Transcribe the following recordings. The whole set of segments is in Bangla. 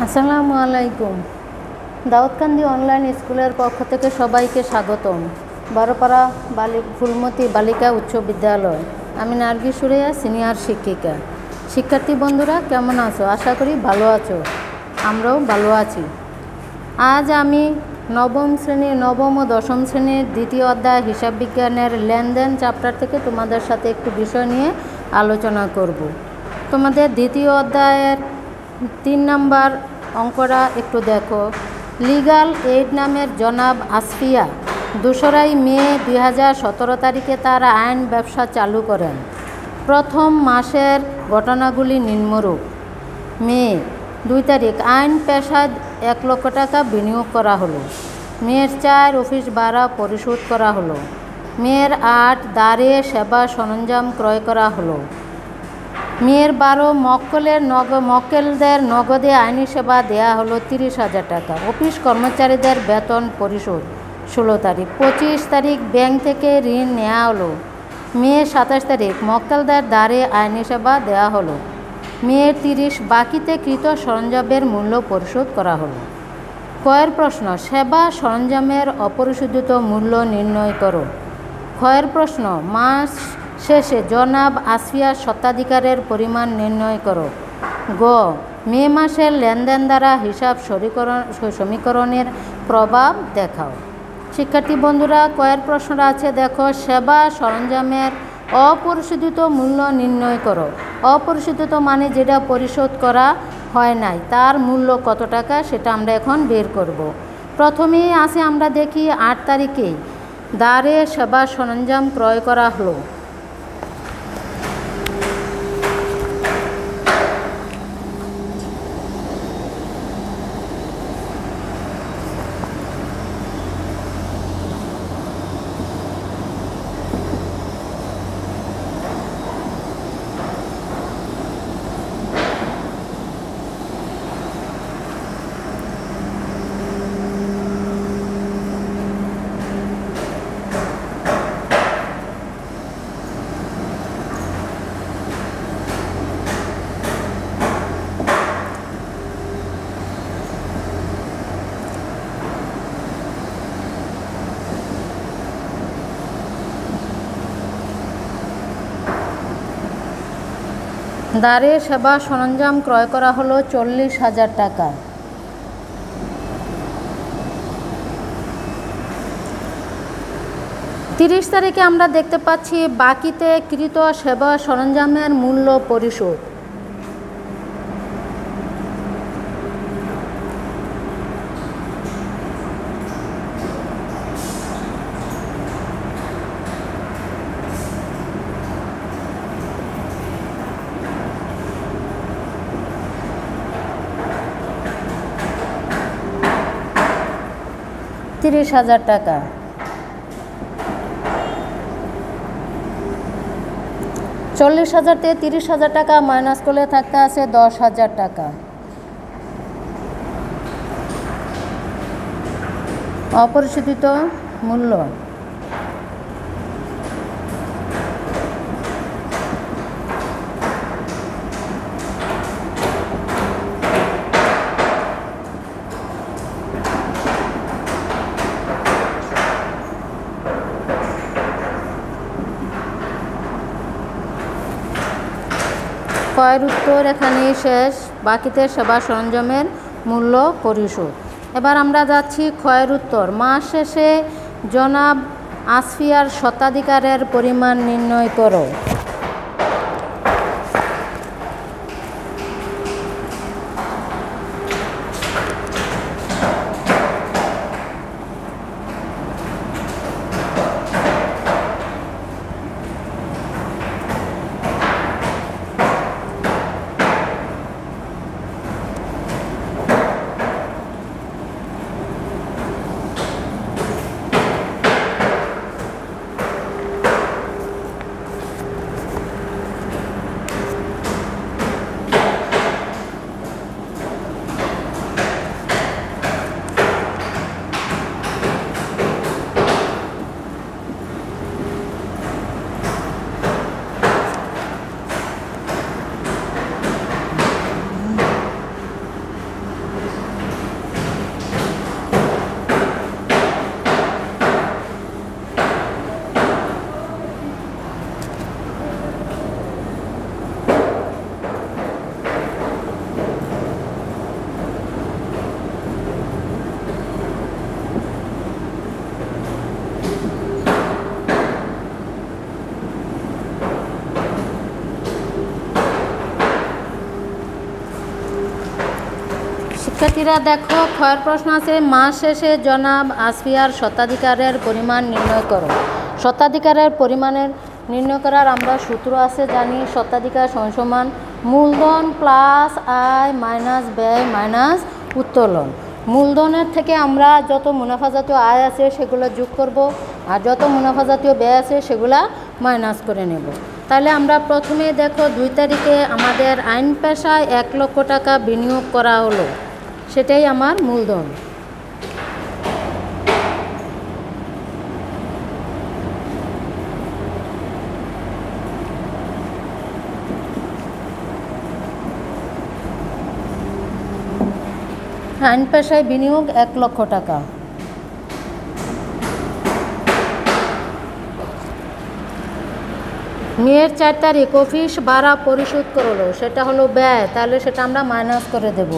আসসালামু আলাইকুম। দাউদকান্দি অনলাইন স্কুলের পক্ষ থেকে সবাইকে স্বাগতম। বারোপাড়া ফুলমতি বালিকা উচ্চ বিদ্যালয়। আমি নার্গিস সুরেয়া, সিনিয়র শিক্ষিকা। শিক্ষার্থী বন্ধুরা কেমন আছো? আশা করি ভালো আছো। আমরাও ভালো আছি। আজ আমি নবম ও দশম শ্রেণীর দ্বিতীয় অধ্যায় হিসাব বিজ্ঞানের লেনদেন চ্যাপ্টার থেকে তোমাদের সাথে একটু বিষয় নিয়ে আলোচনা করব। তোমাদের দ্বিতীয় অধ্যায়ের 3 নম্বর অঙ্কটা একটু দেখো। লিগ্যাল এইড নামের জনাব আসফিয়া 2 মে 2017 তারিখে তার আইন ব্যবসা চালু করেন। প্রথম মাসের ঘটনাগুলি নিম্নরূপ। মে 2 তারিখ আইন পেশায় 1 লক্ষ টাকা বিনিয়োগ করা হলো। মের 4 অফিস ভাড়া পরিশোধ করা হলো। মের 8 দাঁড়ে সেবা সরঞ্জাম ক্রয় করা হলো। মের 12 মক্কেলদের নগদে আইনি সেবা দেয়া হলো 30,000 টাকা। অফিস কর্মচারীদের বেতন পরিশোধ 16 তারিখ। 25 তারিখ ব্যাংক থেকে ঋণ নেওয়া হলো। মে 27 তারিখ মক্কেলদের দ্বারে আইনি সেবা দেওয়া হলো। মে 30 বাকিতে কৃত সরঞ্জামের মূল্য পরিশোধ করা হলো। ক্ষয়ের প্রশ্ন, সেবা সরঞ্জামের অপরিশোধিত মূল্য নির্ণয় করো। ক্ষয়ের প্রশ্ন, মাস শেষে জনাব আসফিয়ার স্বত্বাধিকারের পরিমাণ নির্ণয় করো। গ মে মাসের লেনদেন দ্বারা হিসাব সমীকরণের প্রভাব দেখাও। শিক্ষার্থী বন্ধুরা, কয়ের প্রশ্নটা আছে দেখো। সেবা সরঞ্জামের অপরিশোধিত মূল্য নির্ণয় করো। অপরিশোধিত মানে যেটা পরিশোধ করা হয় নাই, তার মূল্য কত টাকা সেটা আমরা এখন বের করব। প্রথমেই আসে আমরা দেখি 8 তারিখে দ্বারে সেবা সরঞ্জাম ক্রয় করা হলো। দ্বারে সেবা সরঞ্জাম ক্রয় করা হলো 40,000 টাকা। তিরিশ তারিখে আমরা দেখতে পাচ্ছি বাকিতে কৃত সেবা সরঞ্জামের মূল্য পরিশোধ। $30,000 টাকা। 40,000 থেকে 30,000 টাকা মাইনাস করলে থাকতে আছে 10,000 টাকা। অপরিশোধিত মূল্য ক্ষয়ের উত্তর এখানেই শেষ। বাকিতে সেবা সরঞ্জামের মূল্য পরিশোধ। এবার আমরা যাচ্ছি ক্ষয়ের উত্তর। মাস শেষে জনাব আসফিয়ার স্বত্বাধিকারের পরিমাণ নির্ণয় করো। শিক্ষার্থীরা দেখো, ক্ষয়ের প্রশ্ন আছে, মাস শেষে জনাব আসফিয়ার স্বত্বাধিকারের পরিমাণ নির্ণয় করো। স্বত্বাধিকারের পরিমাণের নির্ণয় করার আমরা সূত্র আছে জানি, স্বত্বাধিকার সমান মূলধন প্লাস আয় মাইনাস ব্যয় মাইনাস উত্তোলন। মূলধনের থেকে আমরা যত মুনাফা জাতীয় আয় আছে সেগুলো যোগ করব, আর যত মুনাফা জাতীয় ব্যয় আছে সেগুলা মাইনাস করে নেব। তাহলে আমরা প্রথমে দেখো 2 তারিখে আমাদের আইন পেশায় 1 লক্ষ টাকা বিনিয়োগ করা হলো, সেটাই আমার মূলধন। আইন পেশায় বিনিয়োগ 1 লক্ষ টাকা। মেয়ের 4 তারিখ অফিস ভাড়া পরিশোধ করলো, সেটা হলো ব্যয়, তাহলে সেটা আমরা মাইনাস করে দেব।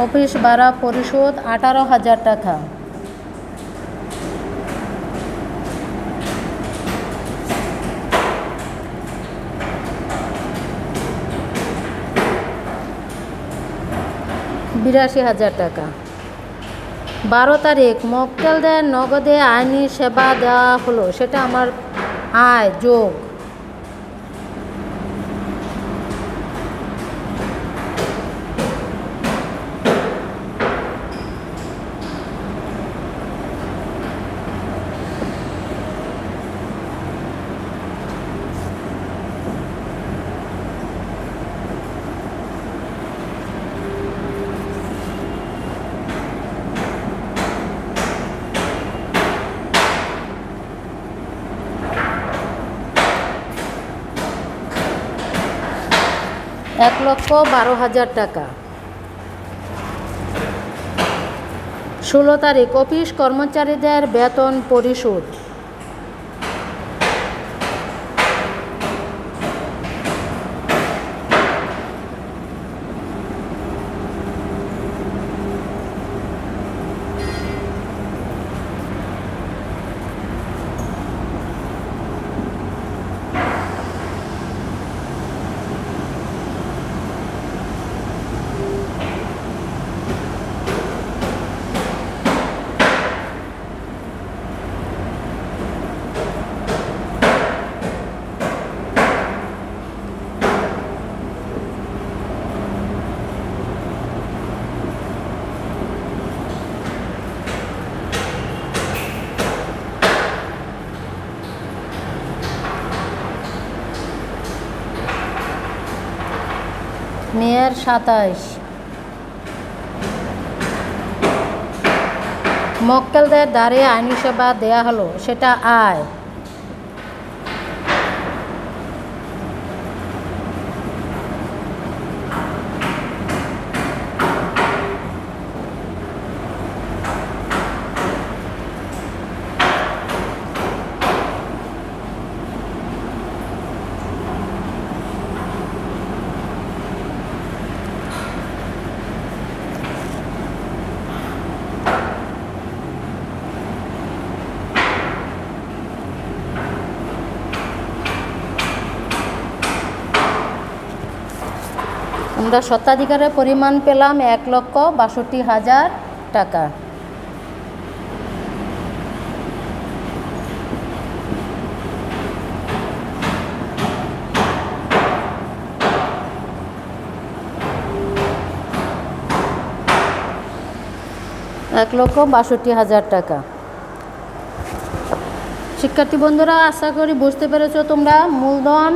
অফিস ভাড়া পরিশোধ 18,000 টাকা। $82,000 টাকা। 12 তারিখ মক্কেলদের নগদে আইনি সেবা দেওয়া হলো, সেটা আমার আয় যোগ। $1,12,000 টাকা। 16 তারিখ অফিস কর্মচারীদের বেতন পরিশোধ। মেয়ের 27। মক্কেলদের দ্বারে আইনি সেবা দেয়া হলো, সেটা আয়। আমরা স্বত্বাধিকারের পরিমাণ পেলাম 1,62,000 টাকা। $1,62,000 টাকা। শিক্ষার্থী বন্ধুরা, আশা করি বুঝতে পেরেছো তোমরা। মূলধন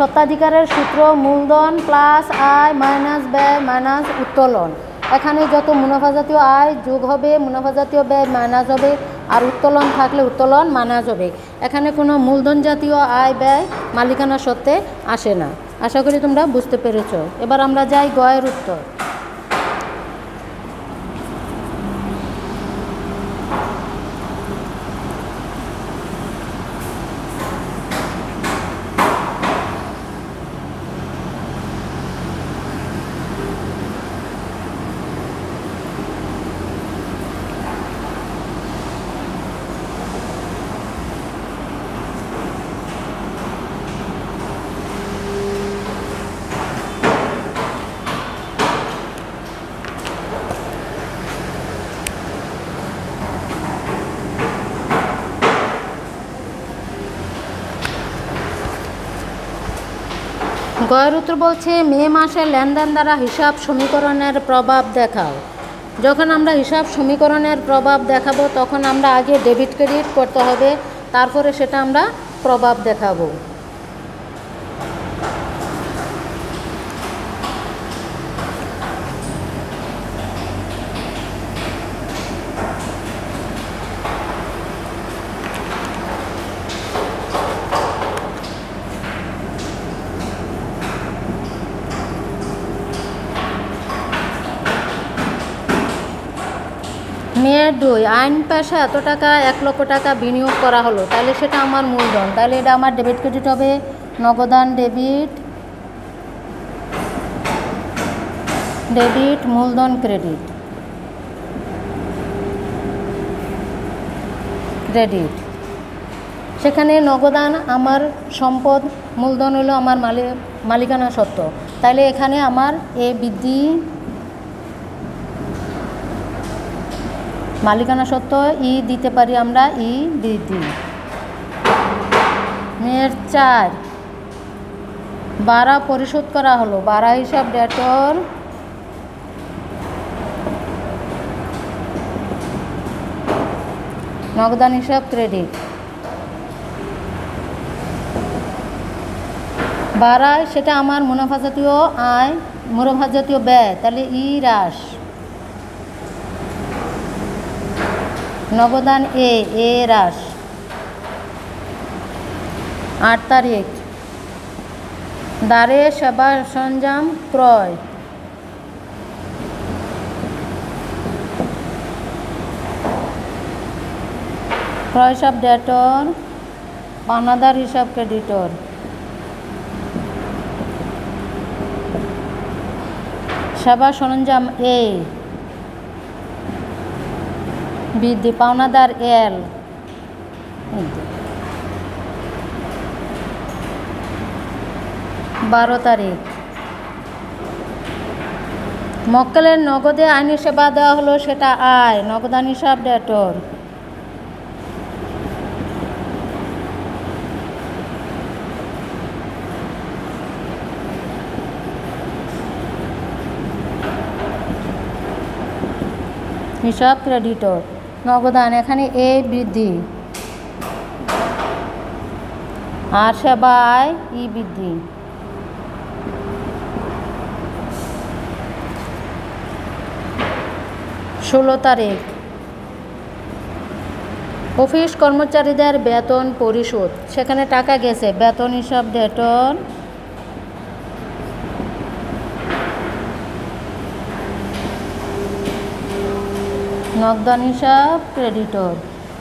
স্বত্বাধিকারের সূত্র মূলধন প্লাস আয় মাইনাস ব্যয় মাইনাস উত্তোলন। এখানে যত মুনাফা জাতীয় আয় যোগ হবে, মুনাফা জাতীয় ব্যয় মাইনাস হবে, আর উত্তোলন থাকলে উত্তোলন মাইনাস হবে। এখানে কোনো মূলধন জাতীয় আয় ব্যয় মালিকানা সত্ত্বে আসে না। আশা করি তোমরা বুঝতে পেরেছো। এবার আমরা যাই গয়ের উত্তর। গয়ের উত্তর বলছে মে মাসের লেনদেন দ্বারা হিসাব সমীকরণের প্রভাব দেখাও। যখন আমরা হিসাব সমীকরণের প্রভাব দেখাবো তখন আমরা আগে ডেবিট ক্রেডিট করতে হবে, তারপরে সেটা আমরা প্রভাব দেখাবো। মেয়ের 2 আইন পেশা এত টাকা 1 লক্ষ টাকা বিনিয়োগ করা হলো, তাহলে সেটা আমার মূলধন, তাহলে এটা আমার ডেবিট ক্রেডিট হবে। নগদান ডেবিট, ডেবিট মূলধন ক্রেডিট, ক্রেডিট। সেখানে নগদান আমার সম্পদ, মূলধন হলো আমার মালিকানা সত্ত্ব, তাহলে এখানে আমার এ বৃদ্ধি মালিকানা সত্ত্ব, ই দিতে পারি আমরা ই বৃদ্ধি। মেয়ের 4 ভাড়া পরিশোধ করা হলো, ভাড়া হিসাব ডেটর, নগদান হিসাব ক্রেডিট। ভাড়া সেটা আমার মুনাফা জাতীয় আয়, মুনাফা জাতীয় ব্যয়, তাহলে ই হ্রাস। নগদান এ হ্রাস। 8 তারিখ দ্বারে সেবা সরঞ্জাম ক্রয়, ক্রয় হিসাব ডেটর, পাওনাদার হিসাব ক্রেডিটর। সেবা সরঞ্জাম এ বৃদ্ধি, পাওনাদার এল। 12 তারিখ মক্কেলের নগদে আইনি সেবা দেওয়া হলো, সেটা আয়, নগদান হিসাব ডেটর। হিসাব ক্রেডিটর। নগদান এখানে এ বৃদ্ধি আর সেবা আয় ই বৃদ্ধি। 16 তারিখ অফিস কর্মচারীদের বেতন পরিশোধ, সেখানে টাকা গেছে, বেতন হিসাব ডেটর, নগদান হিসাব ক্রেডিটর।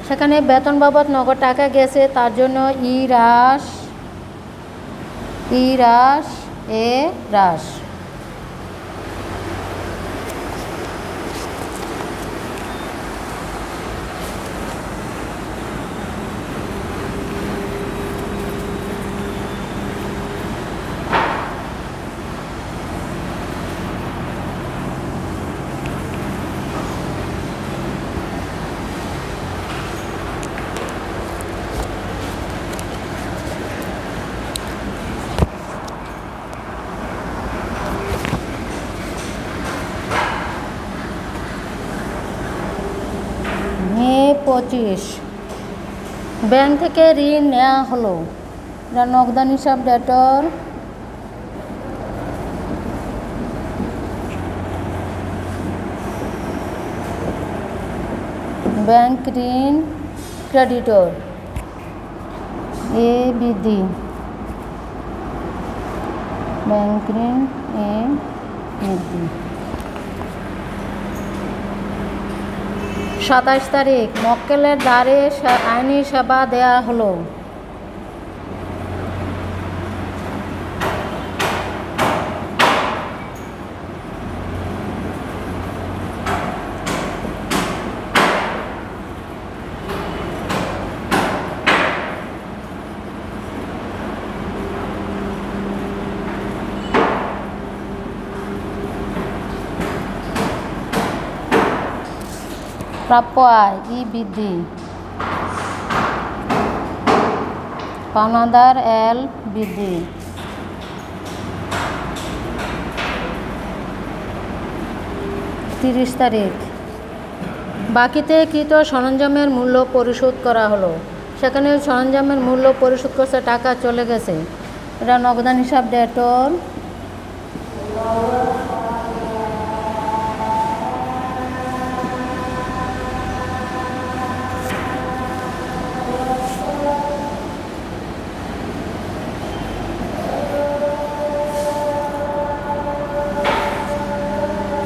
সেখানে বেতন বাবদ নগদ টাকা গেছে, তার জন্য ই হ্রাস, ই হ্রাস এ হ্রাস। মে 25 ব্যাংক থেকে ঋণ নেওয়া হলো, এটা নগদান হিসাব ডেটর, ব্যাংক ঋণ ক্রেডিটর, এ বৃদ্ধি, ব্যাংক ঋণ এ বৃদ্ধি। 27 তারিখ মক্কেলের দ্বারে আইনি সেবা দেয়া হলো, প্রাপ্য আয় ই বৃদ্ধি, পাওনাদার এল বৃদ্ধি। 30 তারিখ। বাকিতে কৃত সরঞ্জামের মূল্য পরিশোধ করা হলো। সেখানে সরঞ্জামের মূল্য পরিশোধ করছে, টাকা চলে গেছে। এটা নগদান হিসাব ডেটর।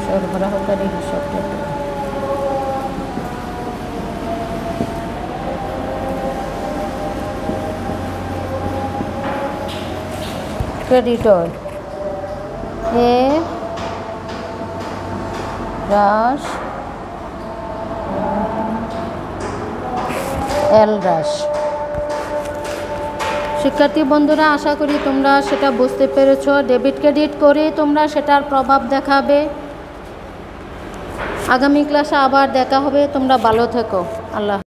সরবরাহকারী হিসাব ডেটর। ক্রেডিটর এ রাস এল রাস। শিক্ষার্থী বন্ধুরা, আশা করি তোমরা সেটা বুঝতে পেরেছো। ডেবিট ক্রেডিট করে তোমরা সেটার প্রভাব দেখাবে। আগামী ক্লাসে আবার দেখা হবে। তোমরা ভালো থেকো। আল্লাহ।